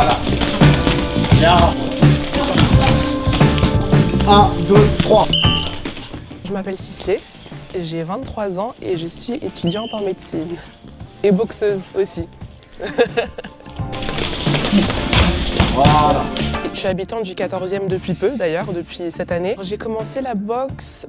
Voilà. Bien. 1, 2, 3. Je m'appelle Sisley, j'ai 23 ans et je suis étudiante en médecine. Et boxeuse aussi. Voilà. Je suis habitante du 14e depuis peu d'ailleurs, depuis cette année. J'ai commencé la boxe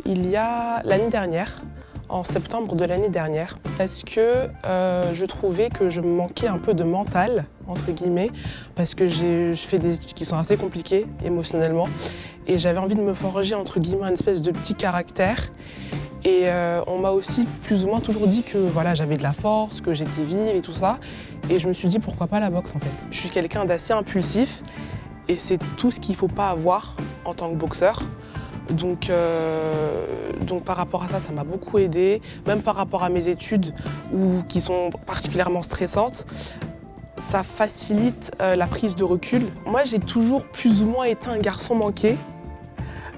il y a l'année dernière, en septembre de l'année dernière, parce que je trouvais que je me manquais un peu de mental, entre guillemets, parce que je fais des études qui sont assez compliquées émotionnellement et j'avais envie de me forger, entre guillemets, une espèce de petit caractère. Et on m'a aussi plus ou moins toujours dit que voilà, j'avais de la force, que j'étais vive et tout ça. Et je me suis dit pourquoi pas la boxe en fait. Je suis quelqu'un d'assez impulsif et c'est tout ce qu'il ne faut pas avoir en tant que boxeur. Donc par rapport à ça, ça m'a beaucoup aidé. Même par rapport à mes études qui sont particulièrement stressantes, ça facilite la prise de recul. Moi, j'ai toujours plus ou moins été un garçon manqué.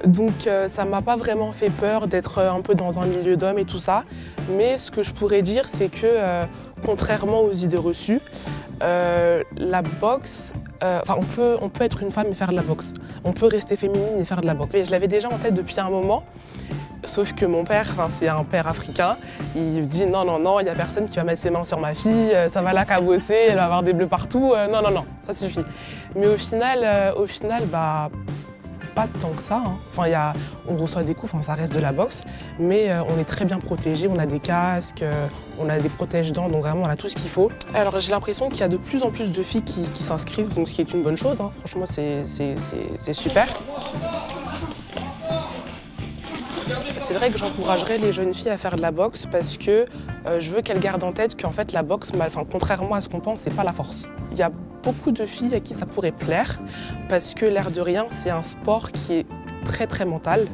Donc ça m'a pas vraiment fait peur d'être un peu dans un milieu d'hommes et tout ça. Mais ce que je pourrais dire, c'est que contrairement aux idées reçues, la boxe, on peut être une femme et faire de la boxe. On peut rester féminine et faire de la boxe. Et je l'avais déjà en tête depuis un moment. Sauf que mon père, c'est un père africain, il dit non, non, non, il n'y a personne qui va mettre ses mains sur ma fille, ça va la cabosser, elle va avoir des bleus partout, non, non, non, ça suffit. Mais au final, bah, pas tant que ça. Hein. Enfin, on reçoit des coups, ça reste de la boxe, mais on est très bien protégés, on a des casques, on a des protège-dents, donc vraiment on a tout ce qu'il faut. Alors j'ai l'impression qu'il y a de plus en plus de filles qui s'inscrivent, donc ce qui est une bonne chose, hein. Franchement c'est super. C'est vrai que j'encouragerais les jeunes filles à faire de la boxe parce que je veux qu'elles gardent en tête qu'en fait la boxe, contrairement à ce qu'on pense, c'est pas la force. Il y a beaucoup de filles à qui ça pourrait plaire parce que l'air de rien, c'est un sport qui est très très mental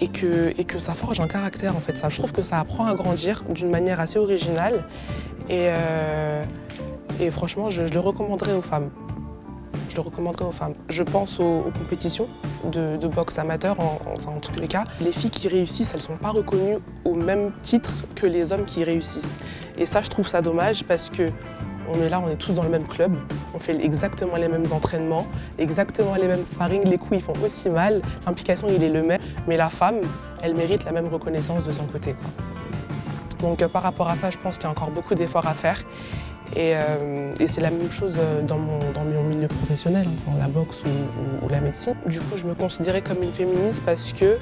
et que ça forge un caractère en fait. Je trouve que ça apprend à grandir d'une manière assez originale et franchement, je le recommanderais aux femmes. Je le recommanderais aux femmes. Je pense aux compétitions de boxe amateur, en tous les cas. Les filles qui réussissent, elles ne sont pas reconnues au même titre que les hommes qui réussissent. Et ça, je trouve ça dommage parce que on est là, on est tous dans le même club, on fait exactement les mêmes entraînements, exactement les mêmes sparring, les coups ils font aussi mal, l'implication il est le même, mais la femme, elle mérite la même reconnaissance de son côté, quoi. Donc par rapport à ça, je pense qu'il y a encore beaucoup d'efforts à faire. Et c'est la même chose dans mon milieu professionnel, hein, la boxe ou la médecine. Du coup, je me considérais comme une féministe parce que,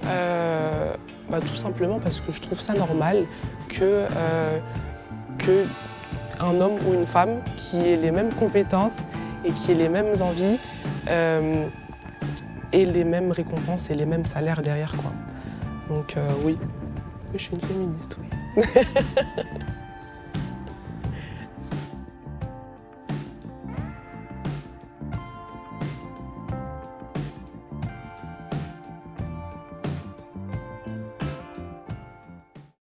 tout simplement parce que je trouve ça normal que un homme ou une femme qui ait les mêmes compétences et qui ait les mêmes envies et les mêmes récompenses et les mêmes salaires derrière, quoi. Donc oui, je suis une féministe, oui.